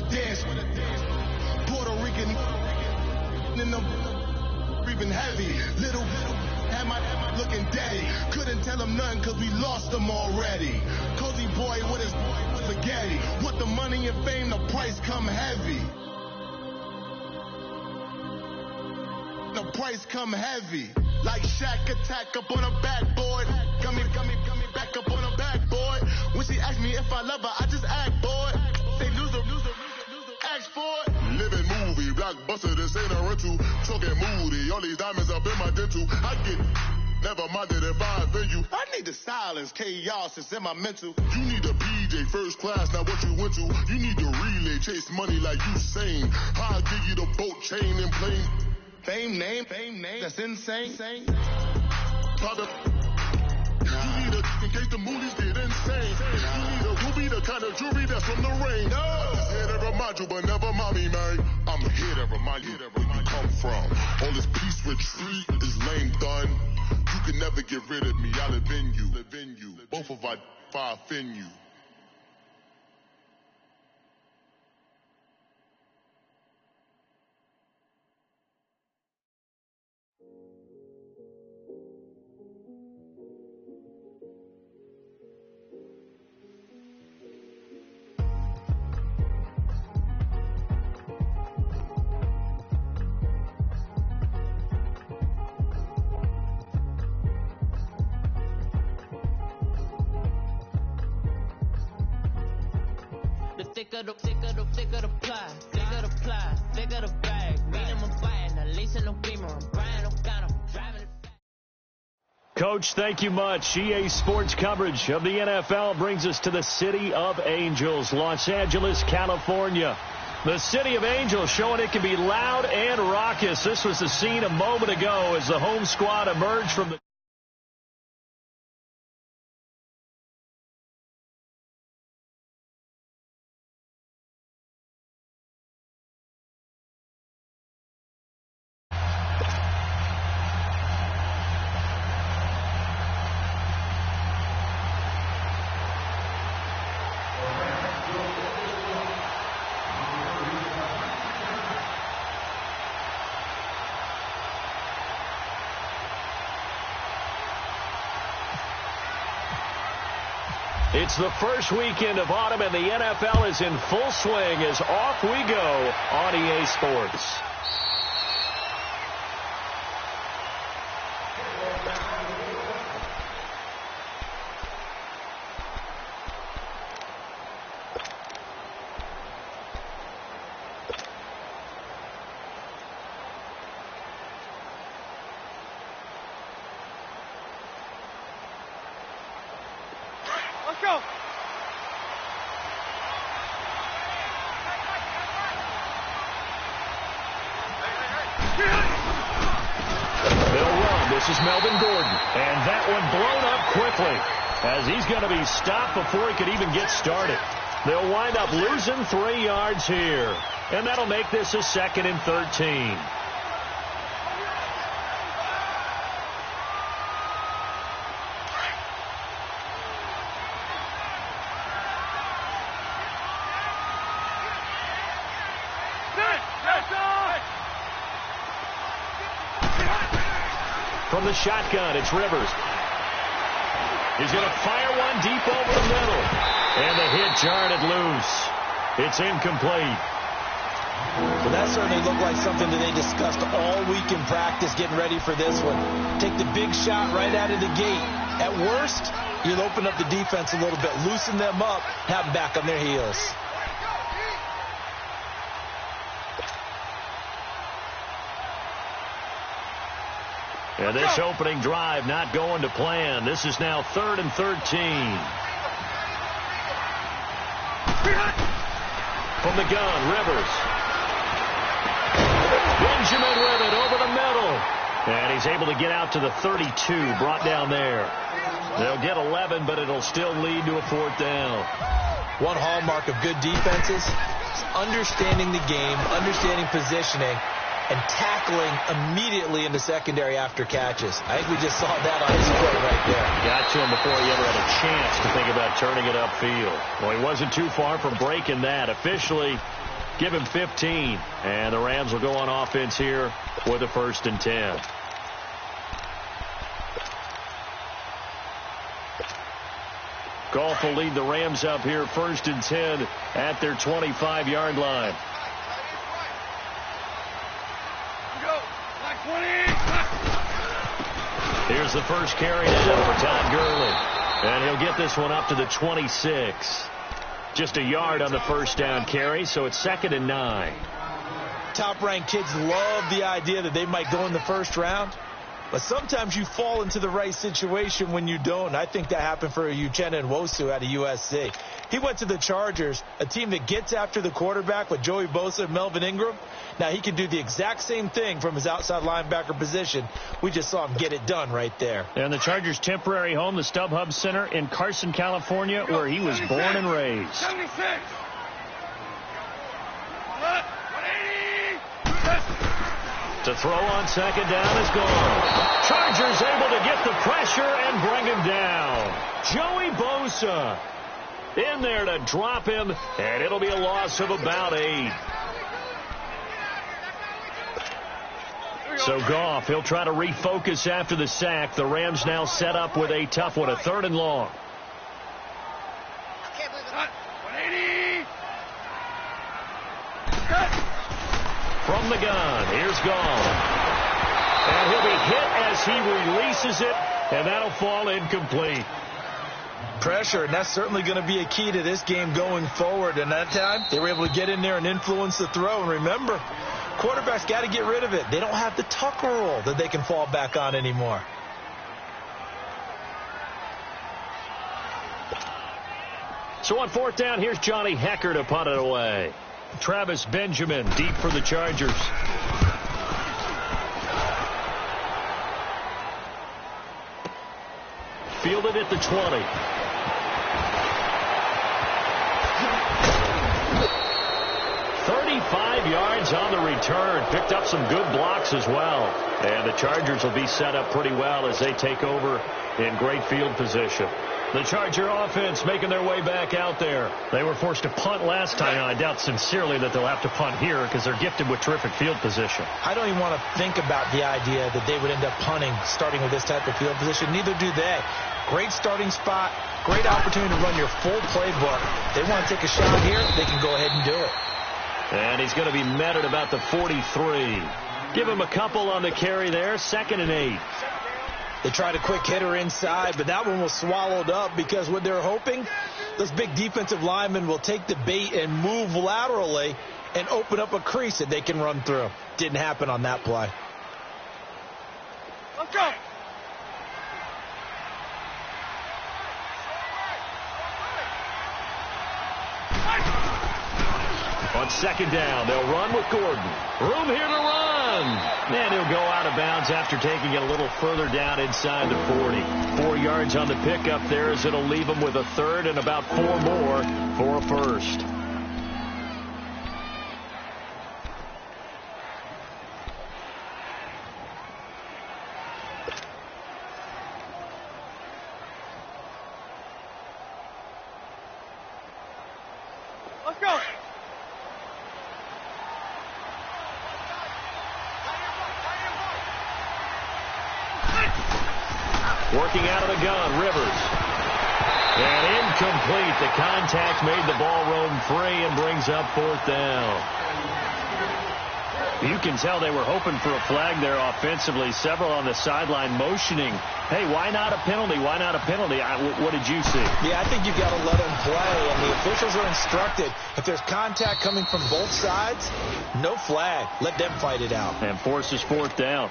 dance. Puerto Rican in them breathing heavy. Little had my looking daddy. Couldn't tell him nothing cause we lost him already. Cozy boy with his spaghetti. Want the money and fame, the price come heavy. The price come heavy. Like Shaq attack up on a backboard. Gummy back up on a backboard. When she asked me if I love her, I just act bored. Say loser, ask for it. Living movie, blockbuster, this ain't a rental. Talking moody, all these diamonds up in my dental. I get never minded if I offend you. I need the silence, chaos is in my mental. You need a PJ, first class, not what you went to. You need the relay, chase money like you sane. I'll give you the boat, chain, and plane. Fame name, that's insane. Private. You need a in case the movies get insane. You need a ruby, the kind of jewelry that's from the rain. I'm just here to remind you, but never mind me, man. I'm here to remind you where you come from. All this peace retreat is lame done. You can never get rid of me. I live in you. Both of our fire offend you. Thicker the ply, thicker the bag. Mean I'm buying, at least in no beamer. I'm Brian O'Connor, driving it. Coach, thank you much. EA Sports coverage of the NFL brings us to the City of Angels, Los Angeles, California. The City of Angels showing it can be loud and raucous. This was the scene a moment ago as the home squad emerged from the It's the first weekend of autumn, and the NFL is in full swing as off we go on EA Sports. And that one blown up quickly as he's going to be stopped before he could even get started. They'll wind up losing 3 yards here, and that'll make this a 2nd and 13. From the shotgun, it's Rivers. He's going to fire one deep over the middle. And the hit jarred it loose. It's incomplete. Well, that certainly looked like something that they discussed all week in practice getting ready for this one. Take the big shot right out of the gate. At worst, you'll open up the defense a little bit, loosen them up, have them back on their heels. And this opening drive not going to plan. This is now 3rd and 13. From the gun, Rivers. Benjamin with it over the middle. And he's able to get out to the 32, brought down there. They'll get 11, but it'll still lead to a 4th down. One hallmark of good defenses is understanding the game, understanding positioning, and tackling immediately in the secondary after catches. I think we just saw that on display right there. Got to him before he ever had a chance to think about turning it upfield. Well, he wasn't too far from breaking that. Officially, Give him 15. And the Rams will go on offense here with a 1st and 10. Goff will lead the Rams up here 1st and 10 at their 25-yard line. Here's the first carry now for Todd Gurley. And he'll get this one up to the 26. Just a yard on the first down carry, so it's 2nd and 9. Top-ranked kids love the idea that they might go in the first round. But sometimes you fall into the right situation when you don't. I think that happened for Uchenna Nwosu out of USC. He went to the Chargers, a team that gets after the quarterback with Joey Bosa and Melvin Ingram. Now, he can do the exact same thing from his outside linebacker position. We just saw him get it done right there. And the Chargers' temporary home, the StubHub Center in Carson, California, where he was born and raised. 76. To throw on 2nd down is gone. Chargers able to get the pressure and bring him down. Joey Bosa in there to drop him, and it'll be a loss of about 8. So Goff, he'll try to refocus after the sack. The Rams now set up with a tough one, a 3rd and long. From the gun, here's Goff. And he'll be hit as he releases it, and that'll fall incomplete. Pressure, and that's certainly going to be a key to this game going forward. And that time, they were able to get in there and influence the throw. And remember, quarterbacks got to get rid of it. They don't have the tuck roll that they can fall back on anymore. So on 4th down, here's Johnny Hecker to punt it away. Travis Benjamin deep for the Chargers. Fielded at the 20. Yards on the return. Picked up some good blocks as well. And the Chargers will be set up pretty well as they take over in great field position. The Charger offense making their way back out there. They were forced to punt last time, and I doubt sincerely that they'll have to punt here because they're gifted with terrific field position. I don't even want to think about the idea that they would end up punting starting with this type of field position. Neither do they. Great starting spot. Great opportunity to run your full playbook. They want to take a shot here. They can go ahead and do it. And he's going to be met at about the 43. Give him a couple on the carry there. 2nd and 8. They tried a quick hitter inside, but that one was swallowed up because what they're hoping, those big defensive linemen will take the bait and move laterally and open up a crease that they can run through. Didn't happen on that play. Let's go. On 2nd down, they'll run with Gordon. Room here to run. And he'll go out of bounds after taking it a little further down inside the 40. 4 yards on the pickup there as it'll leave him with a 3rd and about 4 more for a 1st. Let's go. Working out of the gun, Rivers. And incomplete. The contact made the ball roam free and brings up 4th down. You can tell they were hoping for a flag there offensively. Several on the sideline motioning, hey, why not a penalty? Why not a penalty? What did you see? Yeah, I think you've got to let them play, and the officials are instructed. If there's contact coming from both sides, no flag. Let them fight it out. And forces 4th down.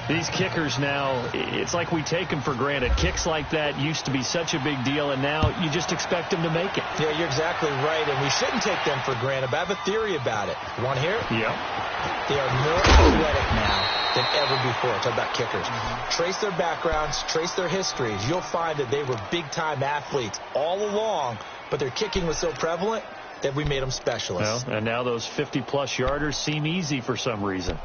These kickers now, it's like we take them for granted. Kicks like that used to be such a big deal, and now you just expect them to make it. Yeah, you're exactly right, and we shouldn't take them for granted. But I have a theory about it. You want to hear it? Yeah. They are more athletic now than ever before. Talk about kickers. Trace their backgrounds, trace their histories. You'll find that they were big-time athletes all along, but their kicking was so prevalent that we made them specialists. Well, and now those 50-plus yarders seem easy for some reason.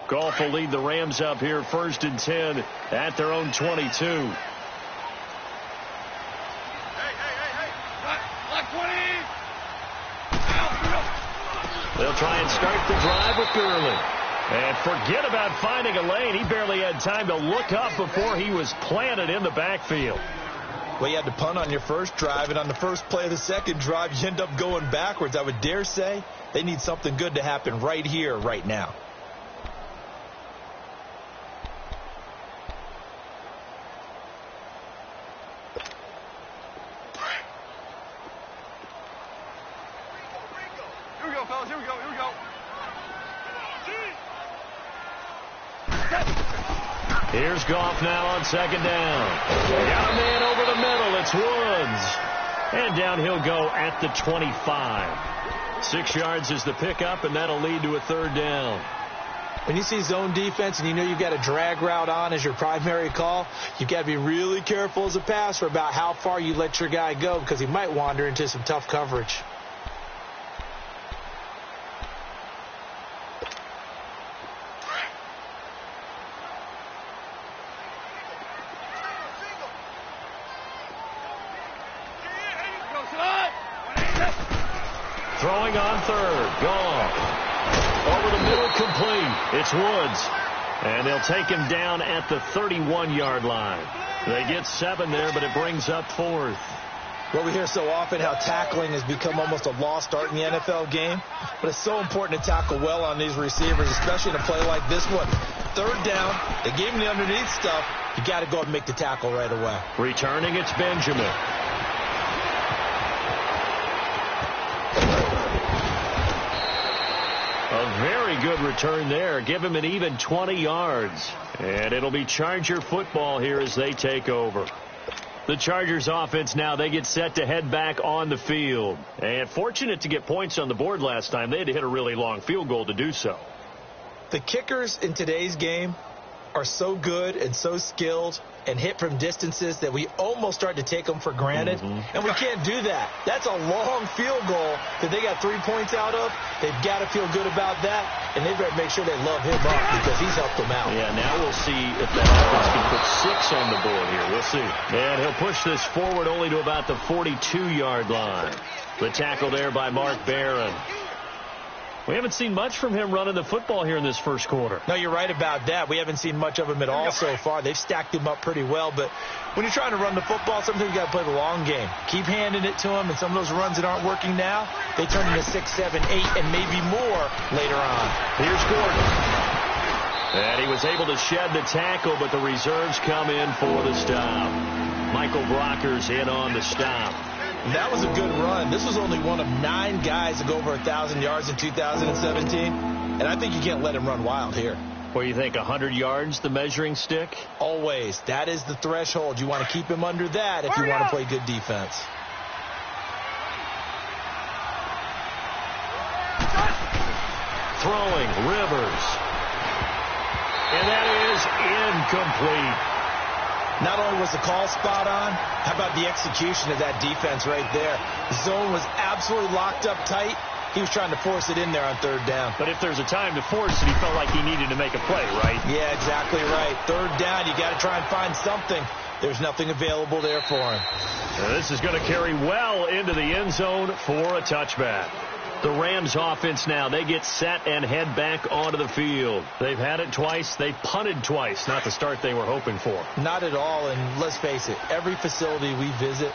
Goff will lead the Rams up here 1st and 10 at their own 22. They'll try and start the drive with Gurley. And forget about finding a lane. He barely had time to look up before he was planted in the backfield. Well, you had to punt on your first drive, and on the first play of the second drive, you end up going backwards. I would dare say they need something good to happen right here, right now. Here we go, fellas. Here we go. Here's Goff now on second down. Got a man over the middle. It's Woods. And down he'll go at the 25. 6 yards is the pickup, and that'll lead to a third down. When you see zone defense and you know you've got a drag route on as your primary call, you've got to be really careful as a passer about how far you let your guy go because he might wander into some tough coverage. Throwing on third. Gone. Over the middle, complete. It's Woods. And they'll take him down at the 31-yard line. They get 7 there, but it brings up fourth. Well, we hear so often how tackling has become almost a lost art in the NFL game. But it's so important to tackle well on these receivers, especially in a play like this one. Third down, they gave him the underneath stuff. You got to go and make the tackle right away. Returning, it's Benjamin. A very good return there. Give him an even 20 yards. And it'll be Charger football here as they take over. The Chargers offense now, they get set to head back on the field. And fortunate to get points on the board last time. They had to hit a really long field goal to do so. The kickers in today's game are so good and so skilled and hit from distances that we almost start to take them for granted. And we can't do that. That's a long field goal that they got 3 points out of. They've got to feel good about that, and they've got to make sure they love him up because he's helped them out. Yeah, now we'll see if that offense can put 6 on the board here. We'll see. And he'll push this forward only to about the 42-yard line. The tackle there by Mark Barron. We haven't seen much from him running the football here in this first quarter. No, you're right about that. We haven't seen much of him at all so far. They've stacked him up pretty well, but when you're trying to run the football, sometimes you got to play the long game. Keep handing it to him, and some of those runs that aren't working now, they turn into 6, 7, 8, and maybe more later on. Here's Gordon. And he was able to shed the tackle, but the reserves come in for the stop. Michael Brocker's in on the stop. That was a good run. This was only one of 9 guys to go over 1,000 yards in 2017, and I think you can't let him run wild here. What do you think, 100 yards, the measuring stick? Always. That is the threshold. You want to keep him under that if you want to play good defense. Throwing, Rivers. And that is incomplete. Not only was the call spot on, how about the execution of that defense right there? The zone was absolutely locked up tight. He was trying to force it in there on third down. But if there's a time to force it, he felt like he needed to make a play, right? Yeah, exactly right. Third down, you got to try and find something. There's nothing available there for him. Now this is going to carry well into the end zone for a touchback. The Rams offense now, they get set and head back onto the field. They've had it twice. They punted twice. Not the start they were hoping for. Not at all, and let's face it, every facility we visit,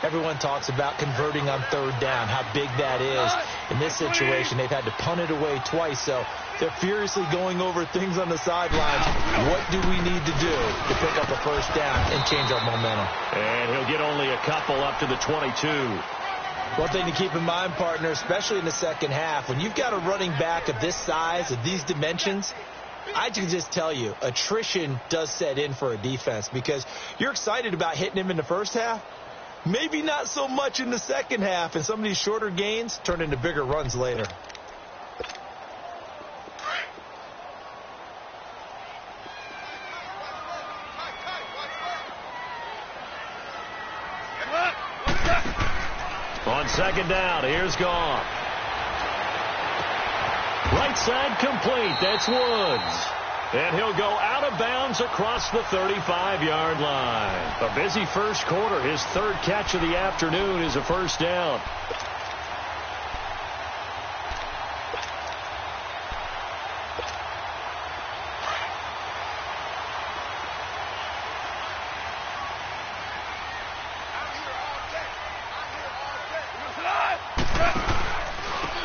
everyone talks about converting on third down, how big that is. In this situation, they've had to punt it away twice, so they're furiously going over things on the sidelines. What do we need to do to pick up a first down and change our momentum? And he'll get only a couple up to the 22. One thing to keep in mind, partner, especially in the second half, when you've got a running back of this size, of these dimensions, I can just tell you, attrition does set in for a defense because you're excited about hitting him in the first half. Maybe not so much in the second half, and some of these shorter gains turn into bigger runs later. On second down, here's Goff. Right side complete. That's Woods. And he'll go out of bounds across the 35-yard line. A busy first quarter. His third catch of the afternoon is a first down.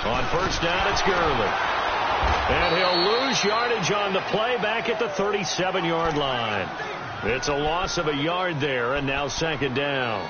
On first down, it's Gurley. And he'll lose yardage on the play back at the 37-yard line. It's a loss of a yard there, and now second down.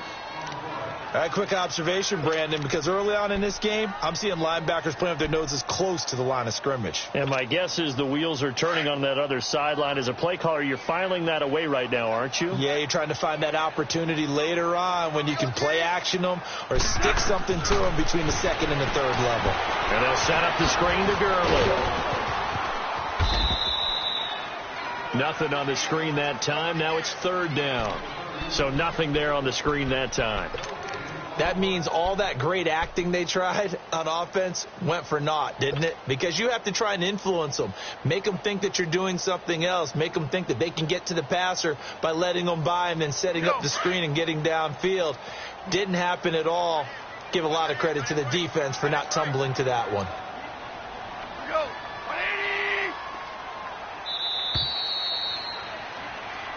All right, quick observation, Brandon, because early on in this game, I'm seeing linebackers playing with their noses close to the line of scrimmage. And my guess is the wheels are turning on that other sideline. As a play caller, you're filing that away right now, aren't you? Yeah, you're trying to find that opportunity later on when you can play action them or stick something to them between the second and the third level. And they'll set up the screen to Gurley. Nothing on the screen that time. Now it's third down. So nothing there on the screen that time. That means all that great acting they tried on offense went for naught, didn't it? Because you have to try and influence them. Make them think that you're doing something else. Make them think that they can get to the passer by letting them by and then setting up the screen and getting downfield. Didn't happen at all. Give a lot of credit to the defense for not tumbling to that one.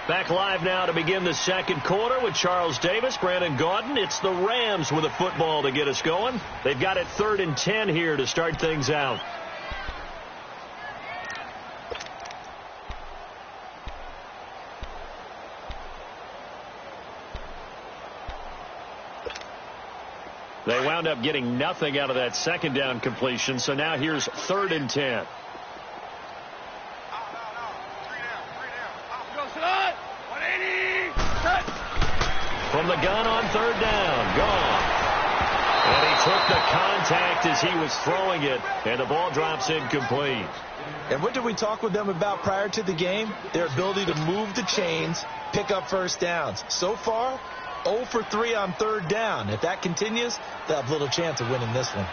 Back live now to begin the second quarter with Charles Davis, Brandon Gaudin. It's the Rams with a football to get us going. They've got it 3rd and 10 here to start things out. They wound up getting nothing out of that second down completion, so now here's 3rd and 10. From the gun on 3rd down. Gone. And he took the contact as he was throwing it, and the ball drops incomplete. And what did we talk with them about prior to the game? Their ability to move the chains, pick up first downs. So far, 0 for 3 on 3rd down. If that continues, they'll have little chance of winning this one.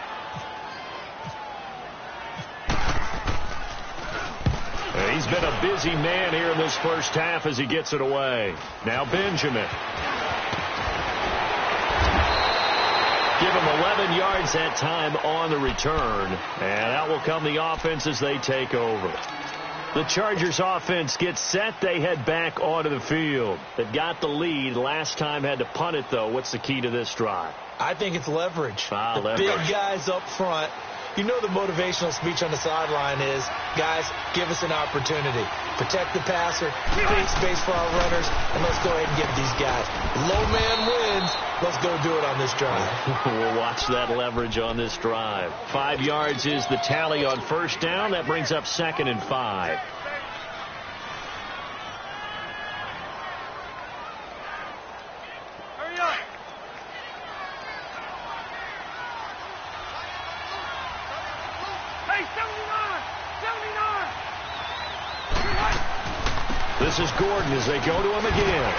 He's been a busy man here in this first half as he gets it away. Now Benjamin. Give him 11 yards that time on the return. And out will come the offense as they take over. The Chargers offense gets set. They head back onto the field. They've got the lead. Last time had to punt it, though. What's the key to this drive? I think it's leverage. Leverage. Big guys up front. You know the motivational speech on the sideline is, guys, give us an opportunity. Protect the passer, create space for our runners, and let's go ahead and get these guys. Low man wins. Let's go do it on this drive. We'll watch that leverage on this drive. 5 yards is the tally on first down. That brings up 2nd and 5. This is Gordon as they go to him again.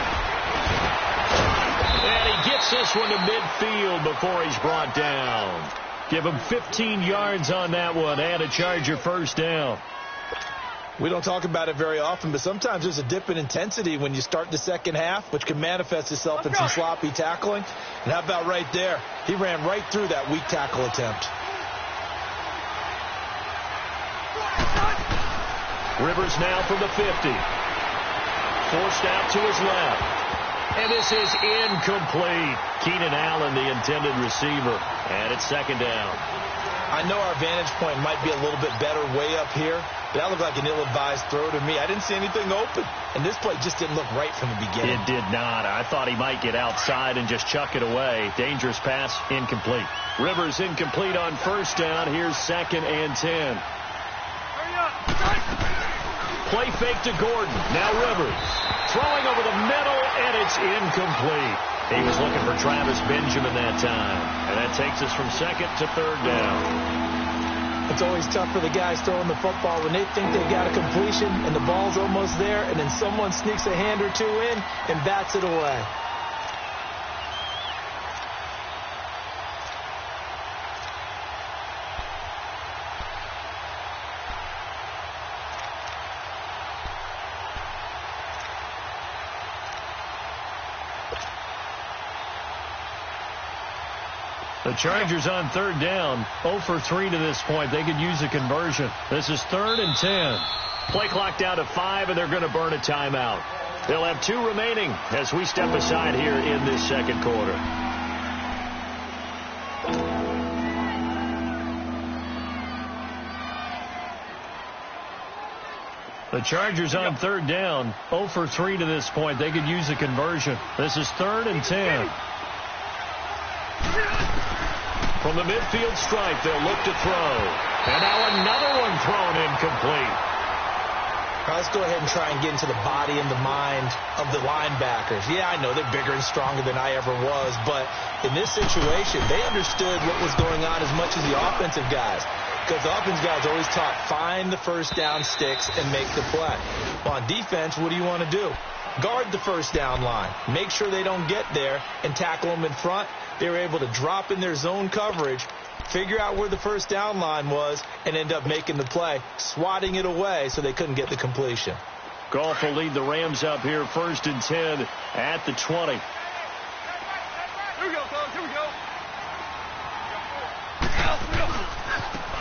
And he gets this one to midfield before he's brought down. Give him 15 yards on that one and a Charger first down. We don't talk about it very often, but sometimes there's a dip in intensity when you start the second half, which can manifest itself in some sloppy tackling. And how about right there? He ran right through that weak tackle attempt. Rivers now from the 50. Forced out to his left. And this is incomplete. Keenan Allen, the intended receiver. And it's second down. I know our vantage point might be a little bit better way up here, but that looked like an ill-advised throw to me. I didn't see anything open. And this play just didn't look right from the beginning. It did not. I thought he might get outside and just chuck it away. Dangerous pass, incomplete. Rivers incomplete on first down. Here's 2nd and 10. Play fake to Gordon. Now Rivers. Throwing over the middle, and it's incomplete. He was looking for Travis Benjamin that time. And that takes us from 2nd to 3rd down. It's always tough for the guys throwing the football when they think they've got a completion and the ball's almost there, and then someone sneaks a hand or two in and bats it away. The Chargers on third down, 0 for 3 to this point. They could use a conversion. This is 3rd and 10. Play clock down to 5, and they're going to burn a timeout. They'll have 2 remaining as we step aside here in this second quarter. The Chargers on third down, 0 for 3 to this point. They could use a conversion. This is 3rd and 10. From the midfield stripe, they'll look to throw. And now another one thrown incomplete. Let's go ahead and try and get into the body and the mind of the linebackers. Yeah, I know they're bigger and stronger than I ever was, but in this situation, they understood what was going on as much as the offensive guys. Because the offensive guys always taught, find the first down sticks and make the play. Well, on defense, what do you want to do? Guard the first down line. Make sure they don't get there and tackle them in front. They were able to drop in their zone coverage, figure out where the first down line was, and end up making the play, swatting it away so they couldn't get the completion. Goff will lead the Rams up here, 1st and 10 at the 20. Here we go, fellas. Here we go.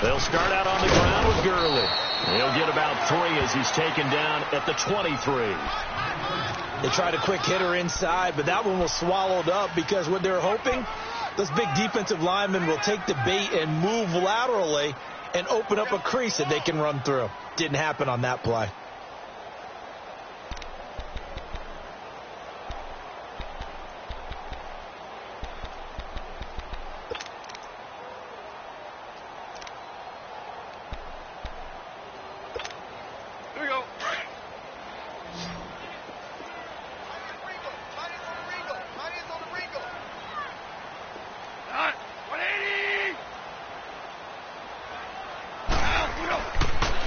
They'll start out on the ground with Gurley. He'll get about 3 as he's taken down at the 23. They tried a quick hitter inside, but that one was swallowed up because what they're hoping, those big defensive linemen will take the bait and move laterally and open up a crease that they can run through. Didn't happen on that play.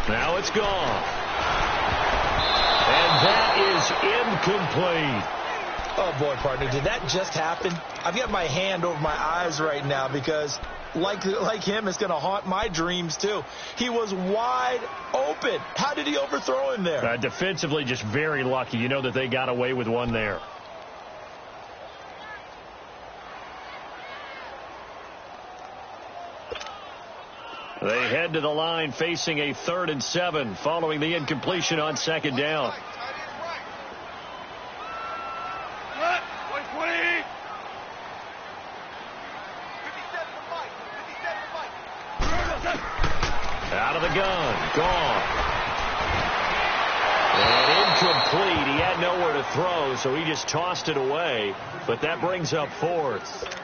Now it's gone. And that is incomplete. Oh, boy, partner, did that just happen? I've got my hand over my eyes right now because, like him, it's going to haunt my dreams, too. He was wide open. How did he overthrow him there? Defensively, just very lucky. You know that they got away with one there. They head to the line facing a 3rd and 7 following the incompletion on 2nd down. Out of the gun. Gone. And incomplete. He had nowhere to throw, so he just tossed it away. But that brings up 4th.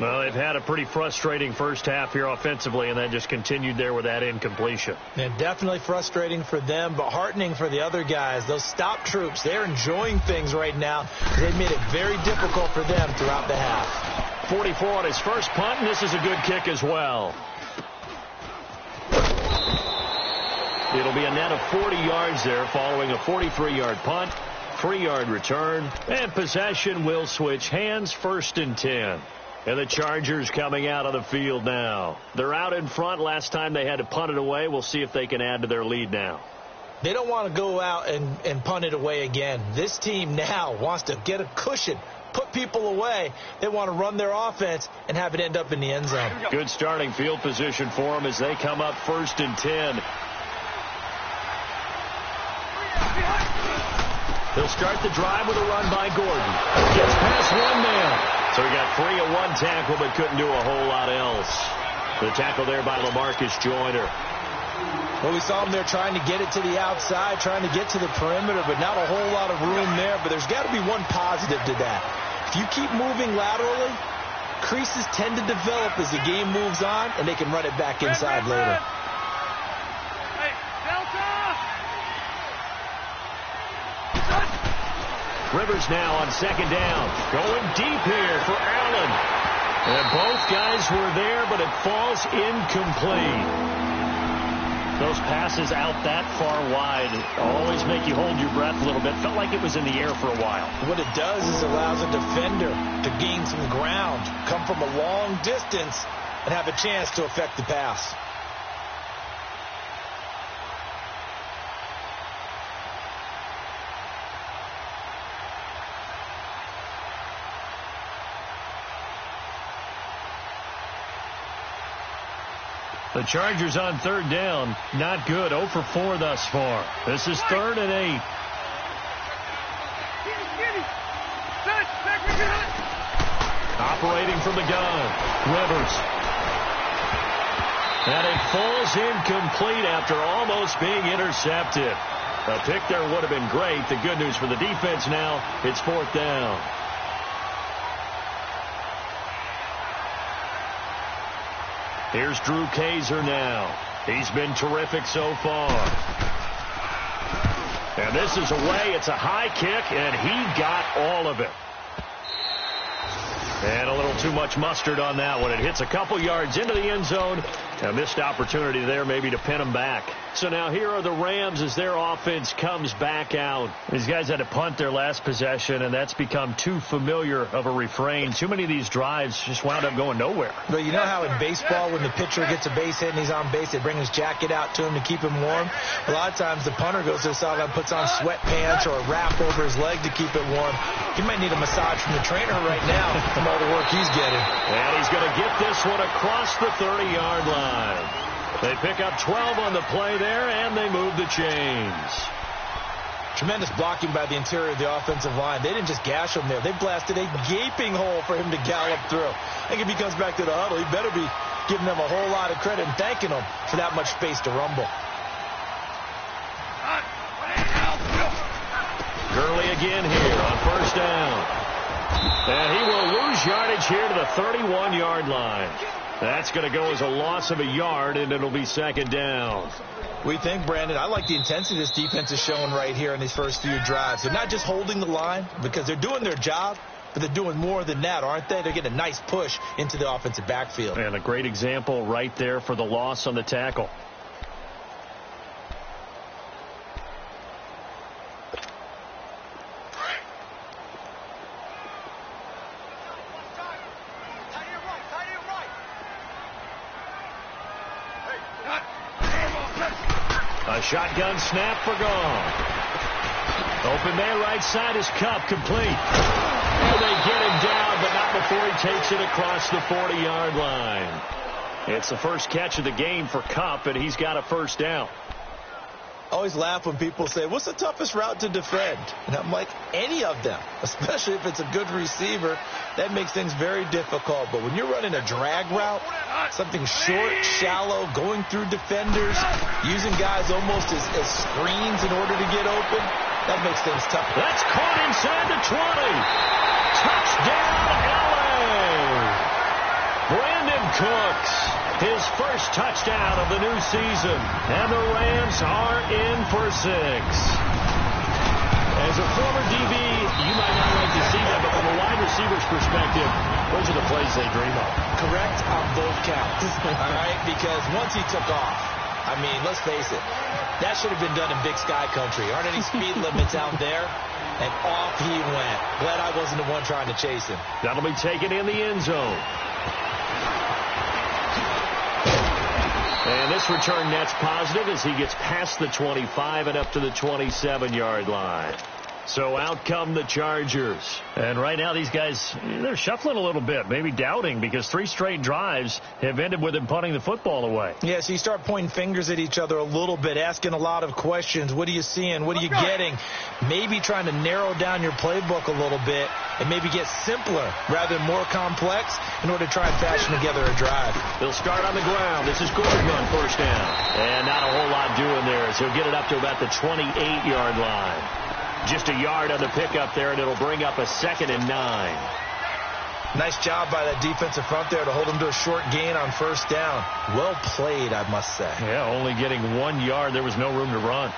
Well, they've had a pretty frustrating first half here offensively, and then just continued there with that incompletion. And definitely frustrating for them, but heartening for the other guys. Those stop troops, they're enjoying things right now. They've made it very difficult for them throughout the half. 44 on his first punt, and this is a good kick as well. It'll be a net of 40 yards there following a 43-yard punt, 3-yard return, and possession will switch hands, 1st and 10. And the Chargers coming out on the field now. They're out in front. Last time they had to punt it away. We'll see if they can add to their lead now. They don't want to go out and punt it away again. This team now wants to get a cushion, put people away. They want to run their offense and have it end up in the end zone. Good starting field position for them as they come up 1st and 10. They'll start the drive with a run by Gordon. Gets past one man. So he got 3 of 1 tackle, but couldn't do a whole lot else. The tackle there by LaMarcus Joyner. Well, we saw him there trying to get it to the outside, trying to get to the perimeter, but not a whole lot of room there. But there's got to be one positive to that. If you keep moving laterally, creases tend to develop as the game moves on, and they can run it back inside later. Rivers now on 2nd down. Going deep here for Allen. And both guys were there, but it falls incomplete. Those passes out that far wide always make you hold your breath a little bit. Felt like it was in the air for a while. What it does is allows a defender to gain some ground, come from a long distance, and have a chance to affect the pass. The Chargers on third down. Not good. 0 for 4 thus far. This is 3rd and 8. Operating from the gun. Rivers. And it falls incomplete after almost being intercepted. A pick there would have been great. The good news for the defense now, it's 4th down. Here's Drew Kaiser now. He's been terrific so far. And this is away. It's a high kick, and he got all of it. And a little too much mustard on that one. It hits a couple yards into the end zone. A missed opportunity there maybe to pin them back. So now here are the Rams as their offense comes back out. These guys had to punt their last possession, and that's become too familiar of a refrain. Too many of these drives just wound up going nowhere. But you know how in baseball when the pitcher gets a base hit and he's on base, they bring his jacket out to him to keep him warm? A lot of times the punter goes to the sideline, puts on sweatpants or a wrap over his leg to keep it warm. He might need a massage from the trainer right now from all the work he's getting. And he's going to get this one across the 30-yard line. They pick up 12 on the play there, and they move the chains. Tremendous blocking by the interior of the offensive line. They didn't just gash him there. They blasted a gaping hole for him to gallop through. I think if he comes back to the huddle, he better be giving them a whole lot of credit and thanking them for that much space to rumble. Gurley again here on 1st down. And he will lose yardage here to the 31-yard line. That's going to go as a loss of a yard, and it'll be 2nd down. We think, Brandon, I like the intensity this defense is showing right here in these first few drives. They're not just holding the line because they're doing their job, but they're doing more than that, aren't they? They're getting a nice push into the offensive backfield. And a great example right there for the loss on the tackle. A shotgun snap for gone. Open man right side is Cup, complete. And they get him down, but not before he takes it across the 40-yard line. It's the first catch of the game for Cup, and he's got a 1st down. I always laugh when people say, what's the toughest route to defend? And I'm like, any of them, especially if it's a good receiver. That makes things very difficult. But when you're running a drag route, something short, shallow, going through defenders, using guys almost as screens in order to get open, that makes things tough. That's caught inside the 20. Touchdown, L.A. Brandon Cooks, his first touchdown of the new season. And the Rams are in for 6. As a former DB, you might not like to see that, but from a wide receiver's perspective, those are the plays they dream of. Correct on both counts. All right, because once he took off, I mean, let's face it, that should have been done in Big Sky Country. Aren't any speed limits out there? And off he went. Glad I wasn't the one trying to chase him. That'll be taken in the end zone. And this return net's positive as he gets past the 25 and up to the 27-yard line. So out come the Chargers. And right now these guys, they're shuffling a little bit, maybe doubting, because 3 straight drives have ended with him punting the football away. Yeah, so you start pointing fingers at each other a little bit, asking a lot of questions. What are you seeing? What are you getting? Maybe trying to narrow down your playbook a little bit and maybe get simpler rather than more complex in order to try and fashion together a drive. They'll start on the ground. This is Gordon on 1st down. And not a whole lot doing there, so he'll get it up to about the 28-yard line. Just a yard on the pickup there, and it'll bring up a 2nd and 9. Nice job by that defensive front there to hold him to a short gain on 1st down. Well played, I must say. Yeah, only getting 1 yard. There was no room to run.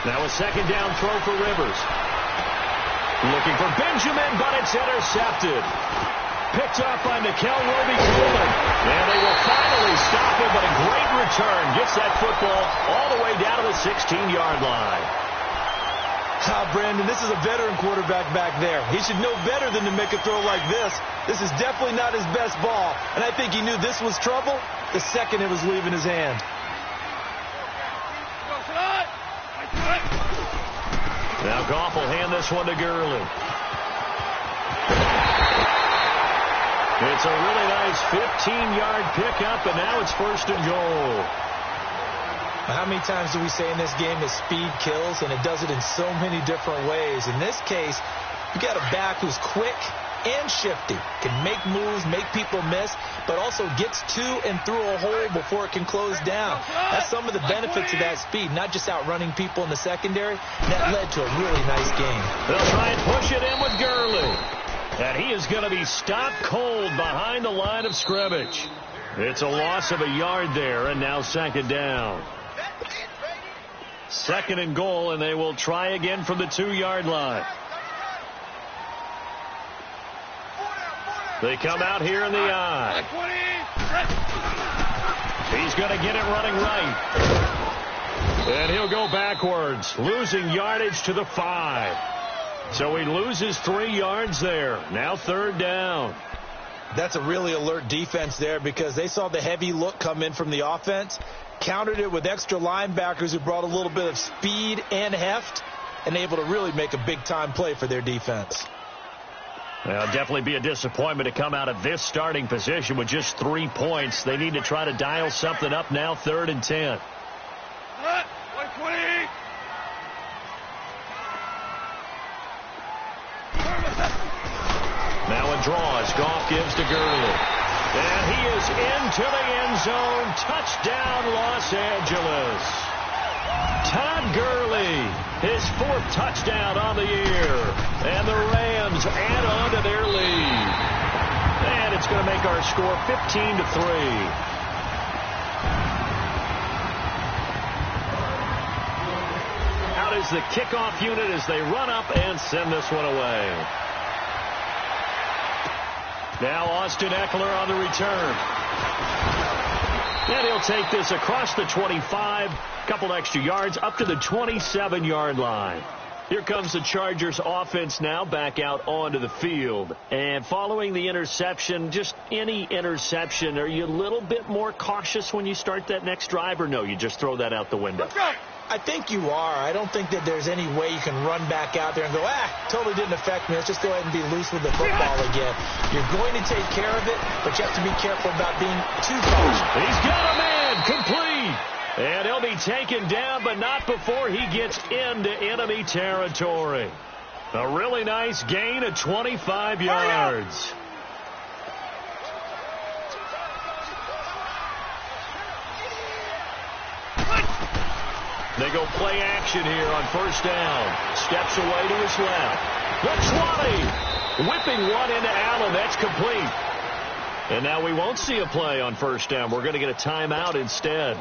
Now a 2nd down throw for Rivers. Looking for Benjamin, but it's intercepted. Picked off by Nickel Roby-Coleman. And they will finally stop him, but a great return. Gets that football all the way down to the 16-yard line. Brandon, this is a veteran quarterback back there. He should know better than to make a throw like this. This is definitely not his best ball, and I think he knew this was trouble the second it was leaving his hand. Now Goff will hand this one to Gurley. It's a really nice 15-yard pickup, and now it's 1st and goal. How many times do we say in this game that speed kills, and it does it in so many different ways? In this case, you got a back who's quick and shifty, can make moves, make people miss, but also gets to and through a hole before it can close down. That's some of the benefits of that speed, not just outrunning people in the secondary. That led to a really nice game. They'll try and push it in with Gurley. And he is going to be stopped cold behind the line of scrimmage. It's a loss of a yard there, and now 2nd down. 2nd and goal, and they will try again from the 2-yard line. They come out here in the eye. He's going to get it running right. And he'll go backwards, losing yardage to the 5. So he loses 3 yards there. Now 3rd down. That's a really alert defense there because they saw the heavy look come in from the offense, countered it with extra linebackers who brought a little bit of speed and heft, and able to really make a big-time play for their defense. Well, definitely be a disappointment to come out of this starting position with just 3 points. They need to try to dial something up now, 3rd and 10. Now it draws. Goff gives to Gurley. And he is into the end zone. Touchdown, Los Angeles. Todd Gurley, his 4th touchdown on the year. And the Rams add on to their lead. And it's going to make our score 15-3. Out is the kickoff unit as they run up and send this one away. Now Austin Eckler on the return. And he'll take this across the 25, couple extra yards, up to the 27-yard line. Here comes the Chargers offense now back out onto the field. And following the interception, just any interception, are you a little bit more cautious when you start that next drive, or no, you just throw that out the window? I think you are. I don't think that there's any way you can run back out there and go, totally didn't affect me. Let's just go ahead and be loose with the football again. You're going to take care of it, but you have to be careful about being too cautious. He's got a man complete. And he'll be taken down, but not before he gets into enemy territory. A really nice gain of 25 yards. They go play action here on 1st down. Steps away to his left. The 20. Whipping one into Allen. That's complete. And now we won't see a play on 1st down. We're going to get a timeout instead,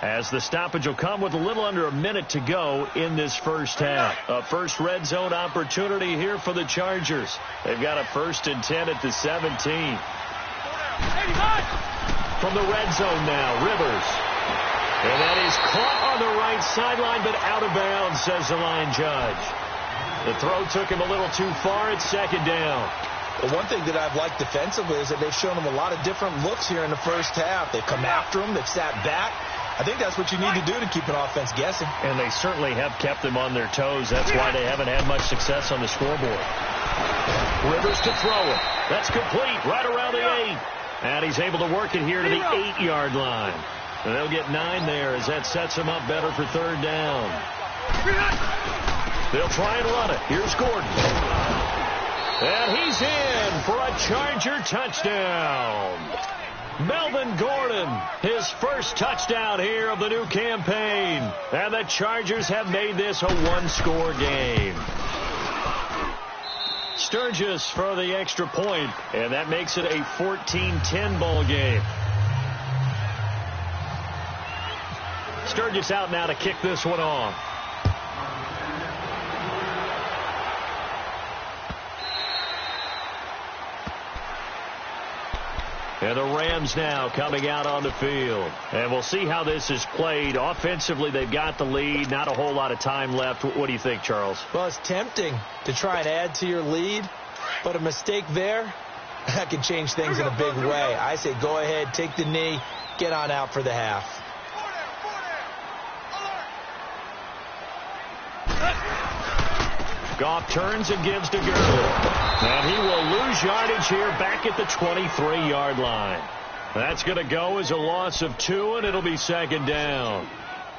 as the stoppage will come with a little under a minute to go in this first half. A first red zone opportunity here for the Chargers. They've got a 1st and 10 at the 17. From the red zone now, Rivers. And that is caught on the right sideline, but out of bounds, says the line judge. The throw took him a little too far. It's 2nd down. Well, one thing that I've liked defensively is that they've shown him a lot of different looks here in the first half. They've come after him. They've sat back. I think that's what you need to do to keep an offense guessing. And they certainly have kept them on their toes. That's why they haven't had much success on the scoreboard. Rivers to throw it. That's complete right around the 8. And he's able to work it here to the 8-yard line. And they'll get 9 there as that sets him up better for 3rd down. They'll try and run it. Here's Gordon. And he's in for a Charger touchdown. Melvin Gordon, his 1st touchdown here of the new campaign. And the Chargers have made this a 1-score game. Sturgis for the extra point, and that makes it a 14-10 ball game. Sturgis out now to kick this one off. And the Rams now coming out on the field. And we'll see how this is played. Offensively, they've got the lead. Not a whole lot of time left. What do you think, Charles? Well, it's tempting to try and add to your lead, but a mistake there, that can change things in a big way. I say go ahead, take the knee, get on out for the half. Goff turns and gives to Gurley. And he will lose yardage here back at the 23-yard line. That's going to go as a loss of 2, and it'll be second down.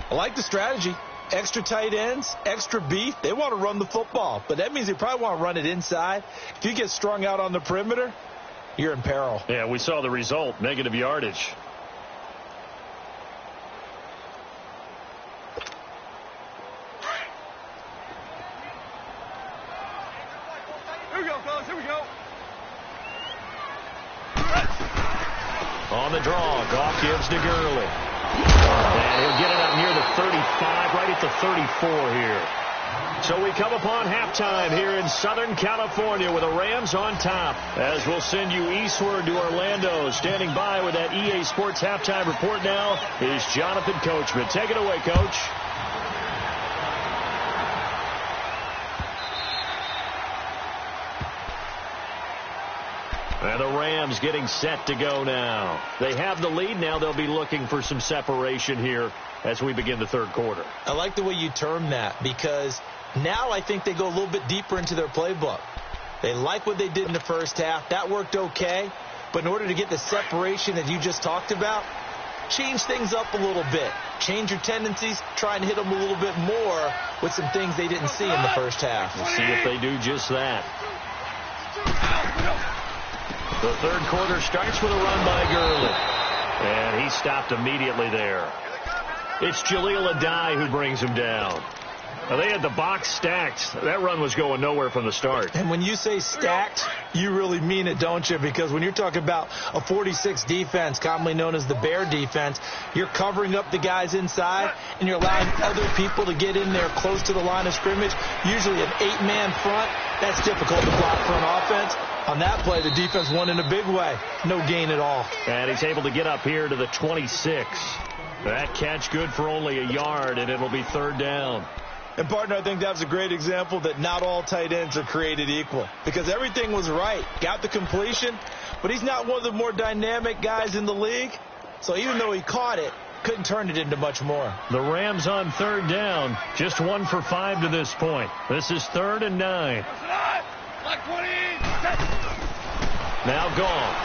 I like the strategy. Extra tight ends, extra beef. They want to run the football, but that means they probably want to run it inside. If you get strung out on the perimeter, you're in peril. Yeah, we saw the result, negative yardage. Here we go, fellas. Here we go. On the draw, Goff gives to Gurley. And he'll get it up near the 35, right at the 34 here. So we come upon halftime here in Southern California with the Rams on top. As we'll send you eastward to Orlando. Standing by with that EA Sports halftime report now is Jonathan Coachman. Take it away, Coach. And the Rams getting set to go now. They have the lead. Now they'll be looking for some separation here as we begin the third quarter. I like the way you term that, because now I think they go a little bit deeper into their playbook. They like what they did in the first half. That worked okay. But in order to get the separation that you just talked about, change things up a little bit. Change your tendencies. Try and hit them a little bit more with some things they didn't see in the first half. We'll see if they do just that. The third quarter starts with a run by Gurley. And he stopped immediately there. It's Jaleel Adai who brings him down. Now, they had the box stacked. That run was going nowhere from the start. And when you say stacked, you really mean it, don't you? Because when you're talking about a 46 defense, commonly known as the Bear defense, you're covering up the guys inside, and you're allowing other people to get in there close to the line of scrimmage. Usually an 8-man front. That's difficult to block for an offense. On that play, the defense won in a big way. No gain at all. And he's able to get up here to the 26. That catch good for only a yard, and it'll be third down. And, partner, I think that was a great example that not all tight ends are created equal, because everything was right. Got the completion, but he's not one of the more dynamic guys in the league. So even though he caught it, couldn't turn it into much more. The Rams on third down, just 1 for 5 to this point. This is 3rd and 9. Now Goff.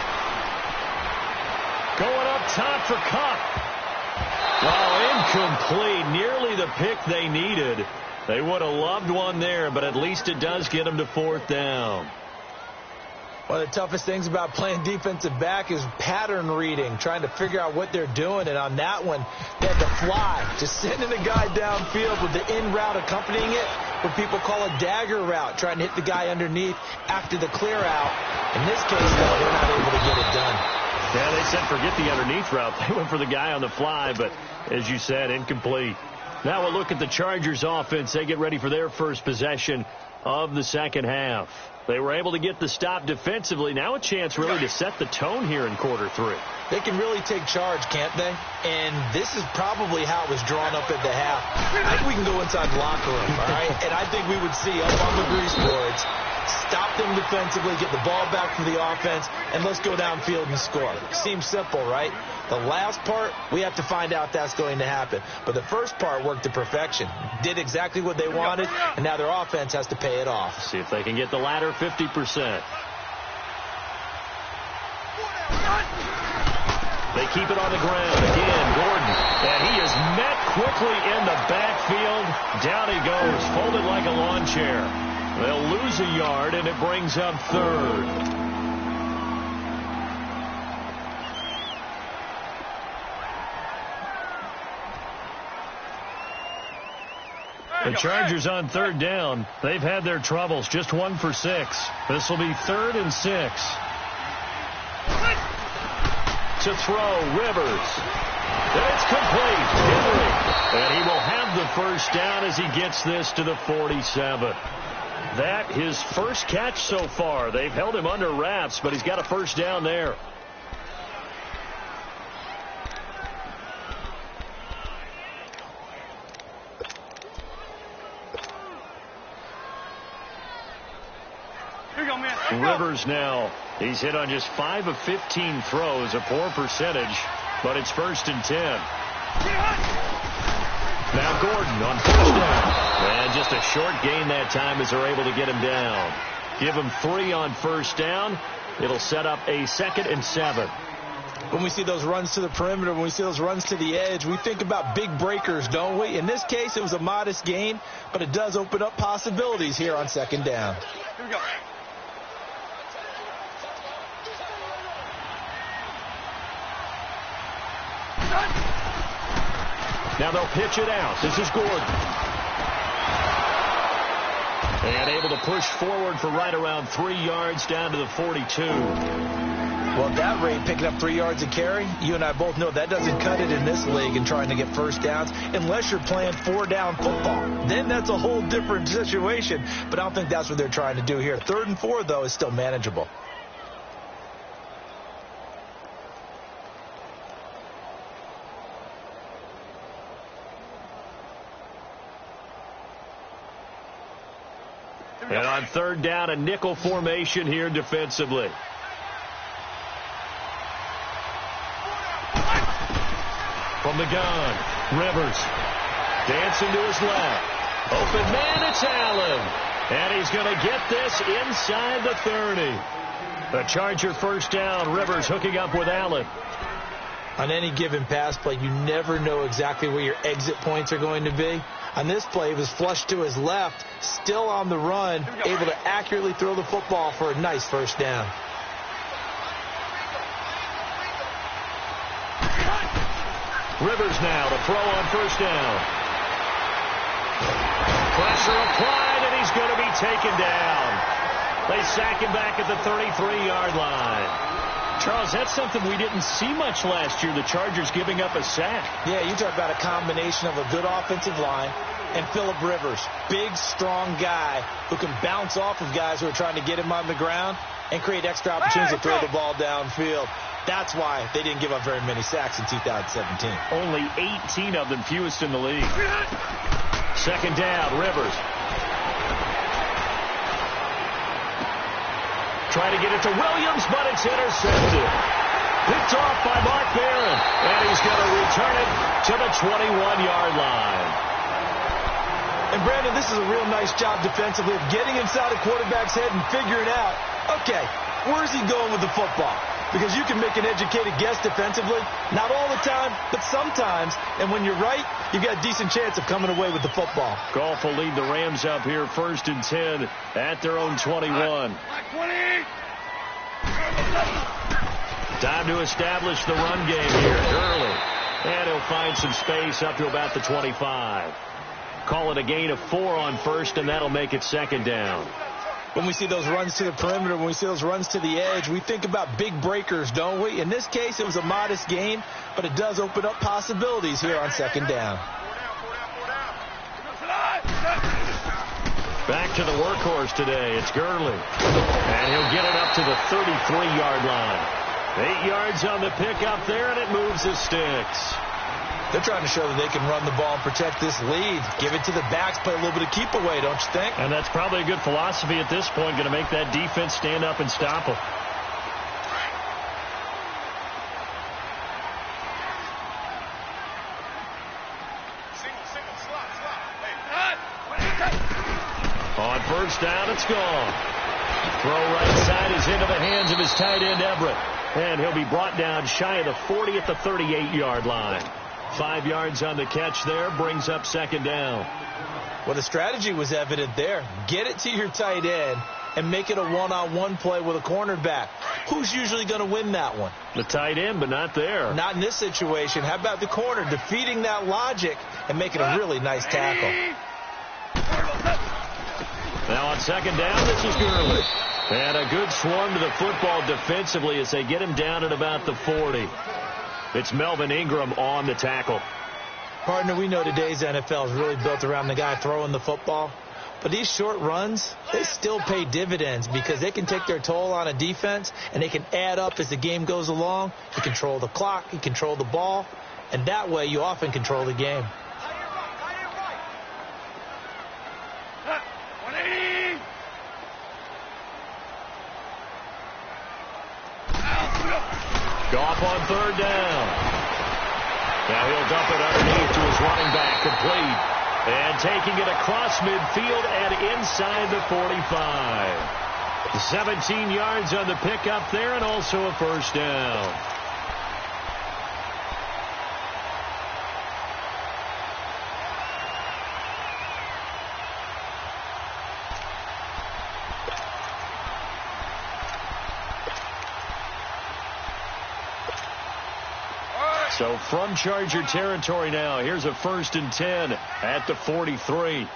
Going up top for Kupp. Well, incomplete. Nearly the pick they needed. They would have loved one there, but at least it does get them to 4th down. One of the toughest things about playing defensive back is pattern reading, trying to figure out what they're doing. And on that one, they had to fly, just sending the guy downfield with the in route accompanying it, what people call a dagger route, trying to hit the guy underneath after the clear out. In this case, though, they're not able to get it done. Yeah, they said forget the underneath route. They went for the guy on the fly, but as you said, incomplete. Now we'll look at the Chargers offense. They get ready for their first possession of the second half. They were able to get the stop defensively. Now a chance really to set the tone here in quarter 3. They can really take charge, can't they? And this is probably how it was drawn up at the half. I think we can go inside the locker room, all right? And I think we would see up on the grease boards, stop them defensively, get the ball back for the offense, and let's go downfield and score. Seems simple, right? The last part, we have to find out that's going to happen. But the first part worked to perfection. Did exactly what they wanted, and now their offense has to pay it off. See if they can get the latter 50%. They keep it on the ground. Again, Gordon. And he is met quickly in the backfield. Down he goes, folded like a lawn chair. They'll lose a yard, and it brings up 3rd. The Chargers on 3rd down. They've had their troubles. Just 1 for 6. This will be 3rd and 6. To throw, Rivers. And it's complete. Henry. And he will have the first down as he gets this to the 47. That his first catch so far. They've held him under wraps, but he's got a first down there. Rivers now. He's hit on just 5 of 15 throws, a poor percentage, but it's 1st and 10. Now Gordon on 1st down. And just a short gain that time as they're able to get him down. Give him 3 on 1st down. It'll set up a 2nd and 7. When we see those runs to the perimeter, when we see those runs to the edge, we think about big breakers, don't we? In this case, it was a modest gain, but it does open up possibilities here on 2nd down. Here we go. Now they'll pitch it out. This is Gordon. And able to push forward for right around 3 yards down to the 42. Well, at that rate, picking up 3 yards a carry, you and I both know that doesn't cut it in this league and trying to get 1st downs unless you're playing 4-down football. Then that's a whole different situation, but I don't think that's what they're trying to do here. 3rd and 4, though, is still manageable. And on 3rd down, a nickel formation here defensively. From the gun, Rivers dancing to his left. Open man, it's Allen. And he's going to get this inside the 30. The Charger 1st down, Rivers hooking up with Allen. On any given pass play, you never know exactly where your exit points are going to be. On this play, he was flushed to his left, still on the run, able to accurately throw the football for a nice 1st down. Rivers now to throw on 1st down. Pressure applied, and he's going to be taken down. They sack him back at the 33-yard line. Charles, that's something we didn't see much last year, the Chargers giving up a sack. Yeah, you talk about a combination of a good offensive line and Phillip Rivers. Big, strong guy who can bounce off of guys who are trying to get him on the ground and create extra opportunities to throw the ball downfield. That's why they didn't give up very many sacks in 2017. Only 18 of them, fewest in the league. 2nd down, Rivers. Try to get it to Williams, but it's intercepted. Picked off by Mark Barron, and he's going to return it to the 21-yard line. And, Brandon, this is a real nice job defensively of getting inside a quarterback's head and figuring out, okay, where's he going with the football? Because you can make an educated guess defensively. Not all the time, but sometimes. And when you're right, you've got a decent chance of coming away with the football. Goff will lead the Rams up here 1st and 10 at their own 21. Time to establish the run game here. Early. And he'll find some space up to about the 25. Call it a gain of 4 on 1st, and that'll make it 2nd down. When we see those runs to the perimeter, when we see those runs to the edge, we think about big breakers, don't we? In this case, it was a modest gain, but it does open up possibilities here on 2nd down. Back to the workhorse today. It's Gurley. And he'll get it up to the 33-yard line. 8 yards on the pickup there, and it moves the sticks. They're trying to show that they can run the ball and protect this lead. Give it to the backs, play a little bit of keep away, don't you think? And that's probably a good philosophy at this point, going to make that defense stand up and stop them. On 1st down, it's gone. Throw right side is into the hands of his tight end, Everett. And he'll be brought down shy of the 40 at the 38-yard line. 5 yards on the catch there, brings up 2nd down. Well, the strategy was evident there. Get it to your tight end and make it a one-on-one play with a cornerback. Who's usually going to win that one? The tight end, but not there. Not in this situation. How about the corner defeating that logic and making a really nice tackle? Now on 2nd down, this is Gurley. And a good swarm to the football defensively as they get him down at about the 40. It's Melvin Ingram on the tackle. Partner, we know today's NFL is really built around the guy throwing the football. But these short runs, they still pay dividends because they can take their toll on a defense and they can add up as the game goes along. You control the clock, you control the ball, and that way you often control the game. Goff on third down. Now he'll dump it underneath to his running back, complete. And taking it across midfield and inside the 45. 17 yards on the pickup there and also a first down. So from Charger territory now, here's a 1st and 10 at the 43.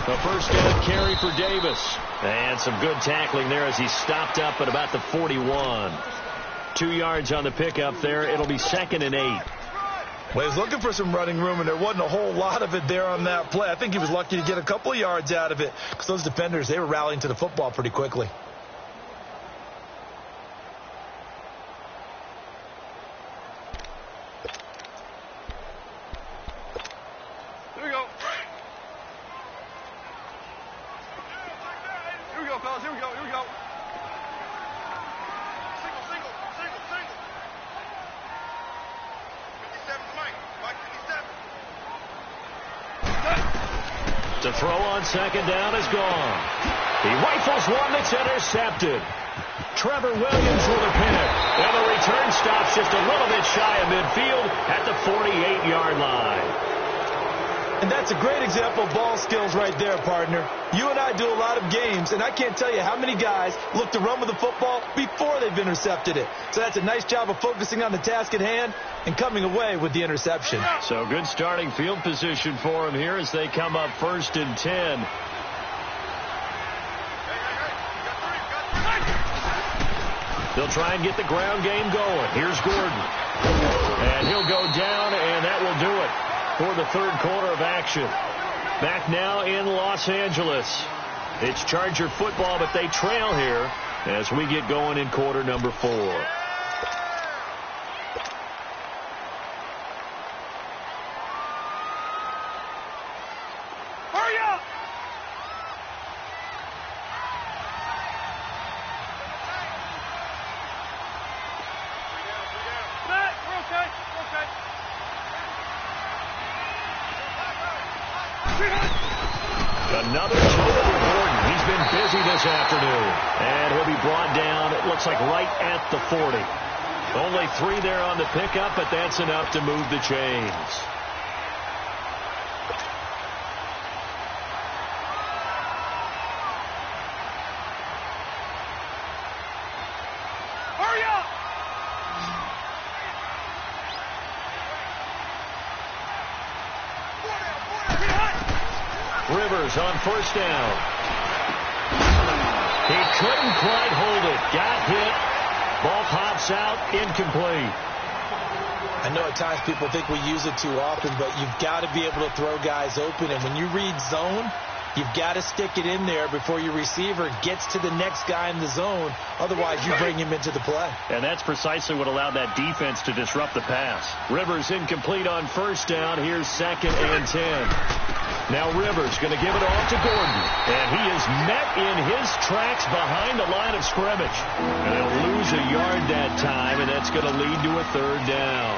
A first down carry for Davis. And some good tackling there as he stopped up at about the 41. 2 yards on the pickup there. It'll be 2nd and 8. Well, he was looking for some running room, and there wasn't a whole lot of it there on that play. I think he was lucky to get a couple of yards out of it because those defenders, they were rallying to the football pretty quickly. Here we go. Here we go, fellas. Here we go. Here we go. Single. 57's Mike. Mike 57. The throw on 2nd down is gone. He rifles one that's intercepted. Trevor Williams with a pick. And the return stops just a little bit shy of midfield at the 48-yard line. And that's a great example of ball skills right there, partner. You and I do a lot of games, and I can't tell you how many guys look to run with the football before they've intercepted it. So that's a nice job of focusing on the task at hand and coming away with the interception. So good starting field position for him here as they come up 1st and 10. They'll try and get the ground game going. Here's Gordon. And he'll go down, and that will do it for the 3rd quarter of action. Back now in Los Angeles. It's Charger football, but they trail here as we get going in quarter number 4. Hurry up! Matt, we're okay. We're okay. Another total for Gordon. He's been busy this afternoon. And he'll be brought down, it looks like, right at the 40. Only 3 there on the pickup, but that's enough to move the chains. Hurry up! Rivers on 1st down. He couldn't quite hold it. Got hit. Ball pops out. Incomplete. I know at times people think we use it too often, but you've got to be able to throw guys open. And when you read zone, you've got to stick it in there before your receiver gets to the next guy in the zone. Otherwise, you bring him into the play. And that's precisely what allowed that defense to disrupt the pass. Rivers incomplete on 1st down. Here's 2nd and 10. Now Rivers going to give it off to Gordon. And he is met in his tracks behind the line of scrimmage. And he'll lose a yard that time, and that's going to lead to a 3rd down.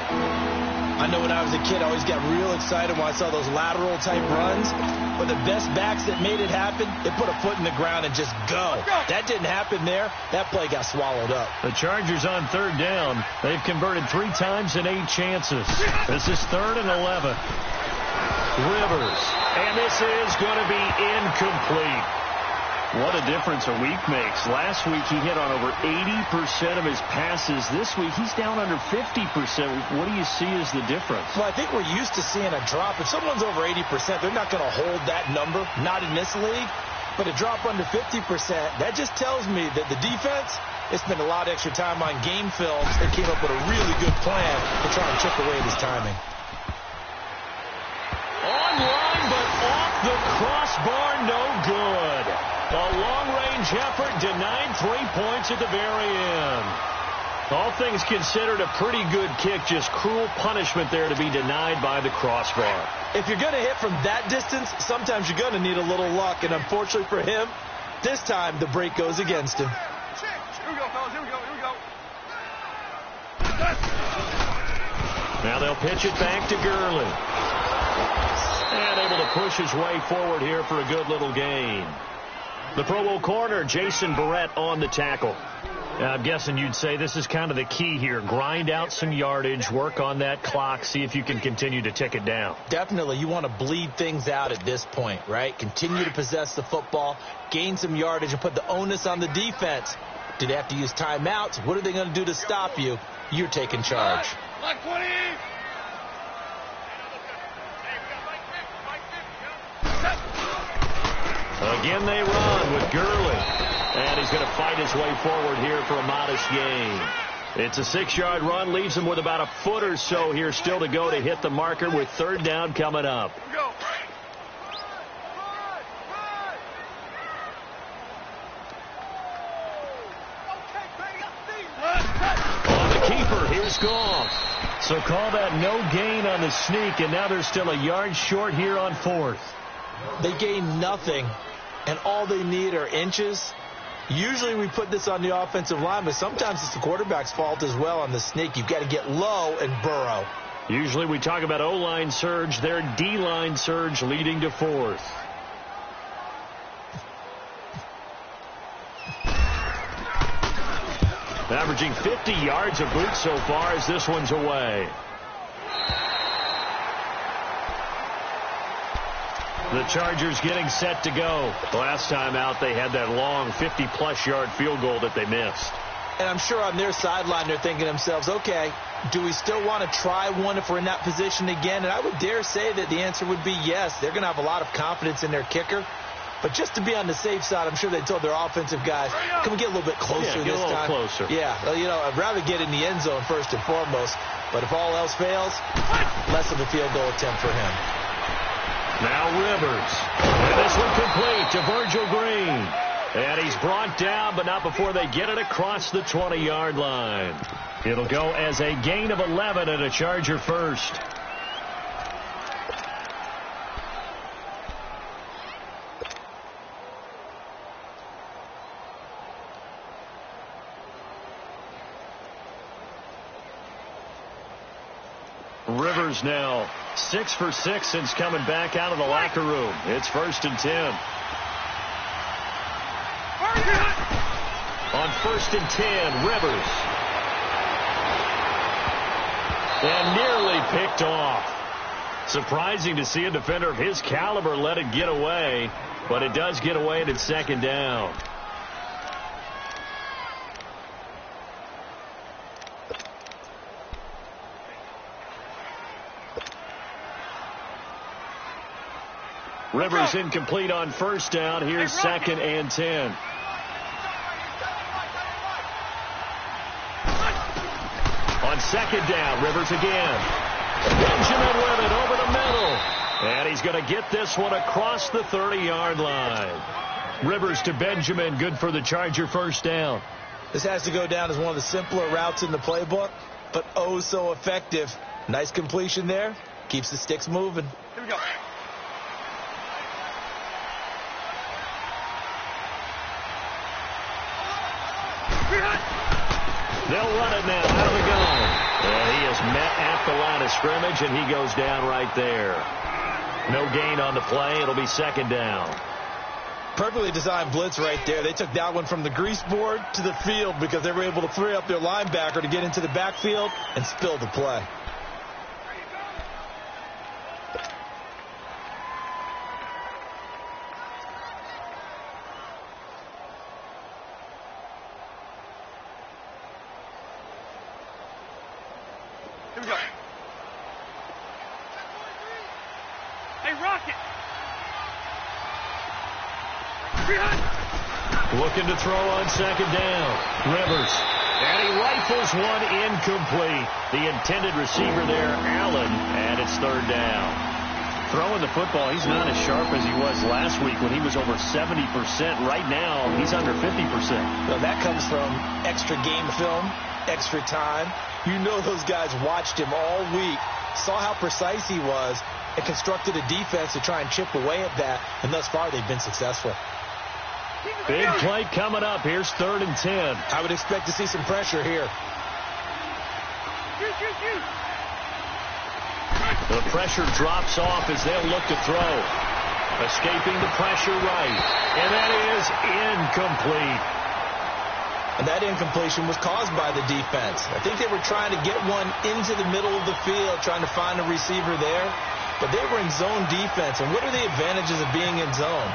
I know when I was a kid, I always got real excited when I saw those lateral-type runs. But the best backs that made it happen, they put a foot in the ground and just go. That didn't happen there. That play got swallowed up. The Chargers on 3rd down. They've converted 3 times in 8 chances. This is 3rd and 11. Rivers. And this is going to be incomplete. What a difference a week makes. Last week he hit on over 80% of his passes. This week he's down under 50%. What do you see as the difference? Well, I think we're used to seeing a drop. If someone's over 80%, they're not going to hold that number. Not in this league. But a drop under 50%, that just tells me that the defense, they spent a lot of extra time on game films. They came up with a really good plan to try and chip away at his timing. Online, but off the crossbar, no good. A long-range effort denied 3 points at the very end. All things considered, a pretty good kick. Just cruel punishment there to be denied by the crossbar. If you're going to hit from that distance, sometimes you're going to need a little luck. And unfortunately for him, this time the break goes against him. Here we go, fellas. Here we go. Here we go. Now they'll pitch it back to Gurley. And able to push his way forward here for a good little gain. The Pro Bowl corner, Jason Barrett, on the tackle. I'm guessing you'd say this is kind of the key here. Grind out some yardage, work on that clock, see if you can continue to tick it down. Definitely. You want to bleed things out at this point, right? Continue to possess the football, gain some yardage, and put the onus on the defense. Do they have to use timeouts? What are they going to do to stop you? You're taking charge. Like 20. Again they run with Gurley. And he's going to fight his way forward here for a modest gain. It's a 6-yard run. Leaves him with about a foot or so here still to go to hit the marker with third down coming up. Go. On the keeper, here's Goff. So call that no gain on the sneak, and now they're still a yard short here on fourth. They gain nothing, and all they need are inches. Usually we put this on the offensive line, but sometimes it's the quarterback's fault as well on the sneak. You've got to get low and burrow. Usually we talk about O-line surge, their D-line surge leading to fourth. Averaging 50 yards a boot so far as this one's away. The Chargers getting set to go. Last time out, they had that long 50-plus yard field goal that they missed. And I'm sure on their sideline they're thinking to themselves, okay, do we still want to try one if we're in that position again? And I would dare say that the answer would be yes. They're going to have a lot of confidence in their kicker. But just to be on the safe side, I'm sure they told their offensive guys, can we get a little bit closer this time? Get a little closer. Yeah, well, you know, I'd rather get in the end zone first and foremost. But if all else fails, less of a field goal attempt for him. Now Rivers. And this one complete to Virgil Green. And he's brought down, but not before they get it across the 20-yard line. It'll go as a gain of 11 and a Charger first. Rivers now 6 for 6 since coming back out of the locker room. It's 1st and 10. On 1st and 10, Rivers. And nearly picked off. Surprising to see a defender of his caliber let it get away, but it does get away and it's 2nd down. Rivers incomplete on 1st down. Here's 2nd and 10. On 2nd down, Rivers again. Benjamin with it over the middle. And he's going to get this one across the 30-yard line. Rivers to Benjamin, good for the Charger 1st down. This has to go down as one of the simpler routes in the playbook, but oh so effective. Nice completion there. Keeps the sticks moving. Here we go. They'll run it now out of the gun. And he is met at the line of scrimmage, and he goes down right there. No gain on the play. It'll be 2nd down. Perfectly designed blitz right there. They took that one from the grease board to the field because they were able to free up their linebacker to get into the backfield and spill the play. Here we go. Hey, Rocket. Looking to throw on 2nd down. Rivers. And he rifles one incomplete. The intended receiver there, Allen, and it's 3rd down. throwing the football, he's not as sharp as he was last week when he was over 70%. Right now, he's under 50%. Well, that comes from extra game film, extra time. You know those guys watched him all week, saw how precise he was, and constructed a defense to try and chip away at that, and thus far they've been successful. Big play coming up. Here's 3rd and 10. I would expect to see some pressure here. The pressure drops off as they'll look to throw. Escaping the pressure right. And that is incomplete. And that incompletion was caused by the defense. I think they were trying to get one into the middle of the field, trying to find a receiver there. But they were in zone defense. And what are the advantages of being in zone?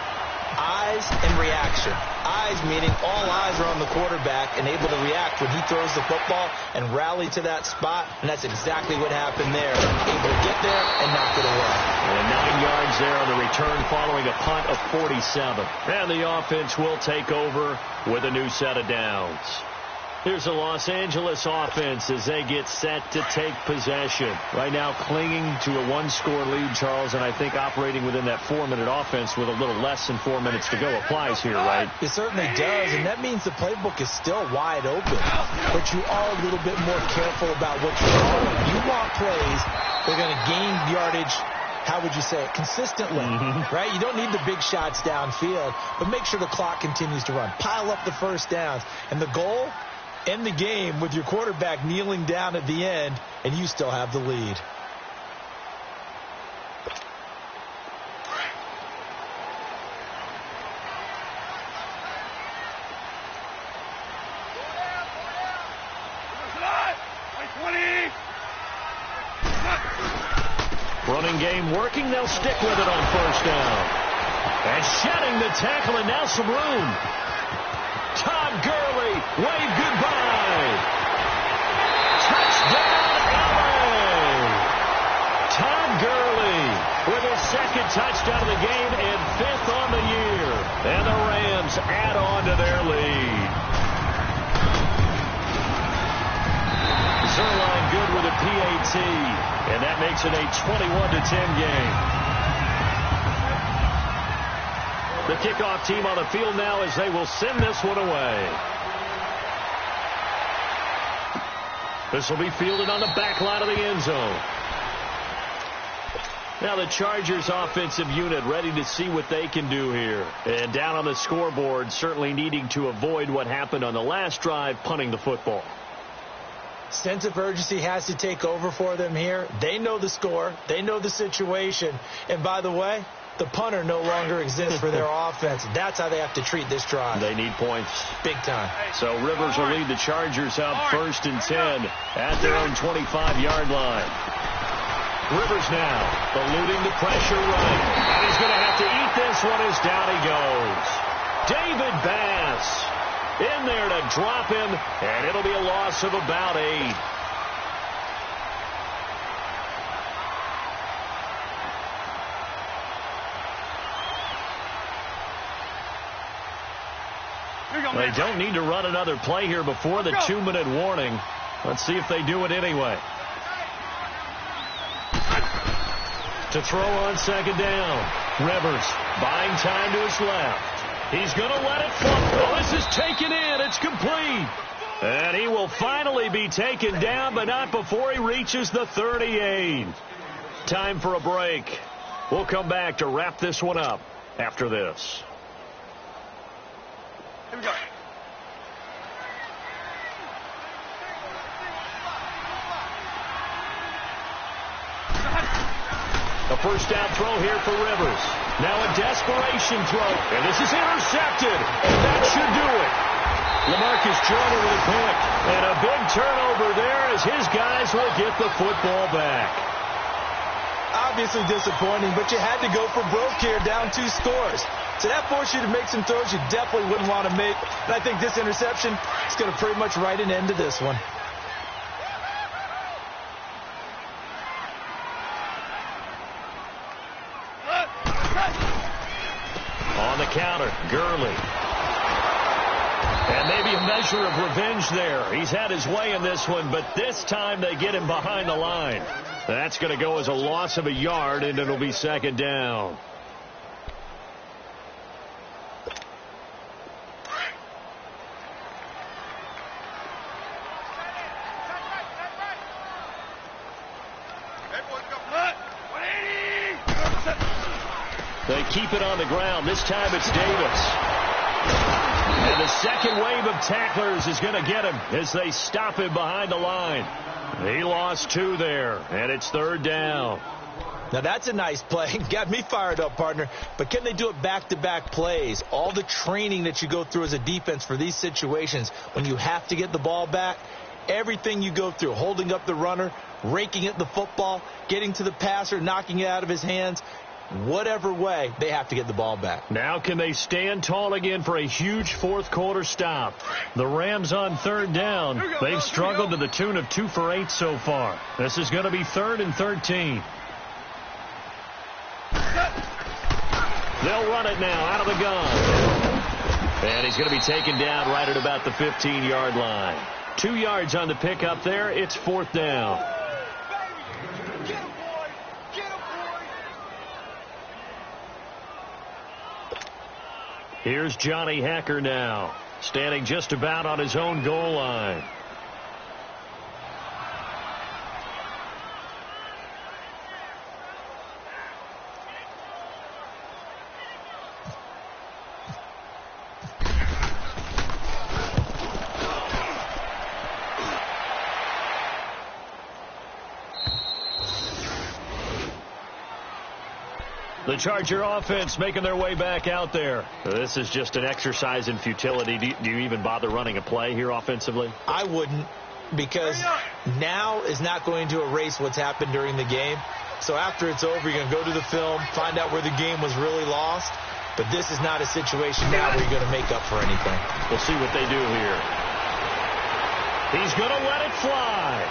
Eyes and reaction. Eyes meaning all eyes are on the quarterback and able to react when he throws the football and rally to that spot. And that's exactly what happened there. Able to get there and knock it away. And 9 yards there on the return following a punt of 47. And the offense will take over with a new set of downs. Here's the Los Angeles offense as they get set to take possession. Right now clinging to a 1-score lead, Charles, and I think operating within that 4-minute offense with a little less than 4 minutes to go applies here, right? It certainly does, and that means the playbook is still wide open. But you are a little bit more careful about what you're calling. You want plays, they're going to gain yardage, how would you say it, consistently, right? You don't need the big shots downfield, but make sure the clock continues to run. Pile up the first downs. And the goal? End the game with your quarterback kneeling down at the end, and you still have the lead. Running game working. They'll stick with it on 1st down. And shedding the tackle, and now some room. Todd Gurley, wave goodbye. Touchdown, LA. Todd Gurley with his 2nd touchdown of the game and 5th on the year. And the Rams add on to their lead. Zerline good with a PAT, and that makes it a 21-10 game. The kickoff team on the field now as they will send this one away. This will be fielded on the back line of the end zone. Now the Chargers offensive unit ready to see what they can do here. And down on the scoreboard, certainly needing to avoid what happened on the last drive, punting the football. Sense of urgency has to take over for them here. They know the score. They know the situation. And by the way, the punter no longer exists for their offense. That's how they have to treat this drive. They need points. Big time. So Rivers will lead the Chargers up 1st and 10 at their own 25-yard line. Rivers now eluding the pressure right. And he's going to have to eat this one as down he goes. David Bass in there to drop him, and it'll be a loss of about 8. They don't need to run another play here before the 2-minute warning. Let's see if they do it anyway. To throw on 2nd down. Rivers buying time to his left. He's going to let it flop. Oh, this is taken in. It's complete. And he will finally be taken down, but not before he reaches the 38. Time for a break. We'll come back to wrap this one up after this. Here we go. A 1st down throw here for Rivers. Now a desperation throw. And this is intercepted. And that should do it. LaMarcus Joyner with a pick. And a big turnover there as his guys will get the football back. Obviously disappointing, but you had to go for broke here, down 2 scores. So that forced you to make some throws you definitely wouldn't want to make. And I think this interception is going to pretty much write an end to this one. On the counter, Gurley. And maybe a measure of revenge there. He's had his way in this one, but this time they get him behind the line. That's going to go as a loss of a yard, and it'll be second down. They keep it on the ground. This time it's Davis. And the second wave of tacklers is going to get him as they stop him behind the line. He lost 2 there, and it's third down. Now, that's a nice play. Got me fired up, partner. But can they do it back-to-back plays? All the training that you go through as a defense for these situations, when you have to get the ball back, everything you go through, holding up the runner, raking at the football, getting to the passer, knocking it out of his hands, whatever way, they have to get the ball back. Now can they stand tall again for a huge fourth-quarter stop? The Rams on third down. They've struggled to the tune of 2 for 8 so far. This is going to be 3rd and 13. They'll run it now out of the gun. And he's going to be taken down right at about the 15-yard line. 2 yards on the pickup there. It's 4th down. Here's Johnny Hacker now, standing just about on his own goal line. The Charger offense making their way back out there. This is just an exercise in futility. Do you even bother running a play here offensively? I wouldn't, because now is not going to erase what's happened during the game. So after it's over, you're going to go to the film, find out where the game was really lost. But this is not a situation now where you're going to make up for anything. We'll see what they do here. He's going to let it fly.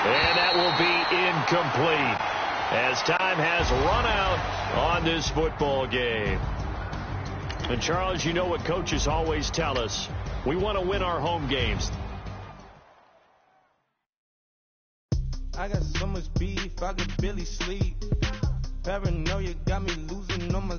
And that will be incomplete, as time has run out on this football game. And, Charles, you know what coaches always tell us. We want to win our home games. I got so much beef, I could barely sleep. Paranoia got me losing on my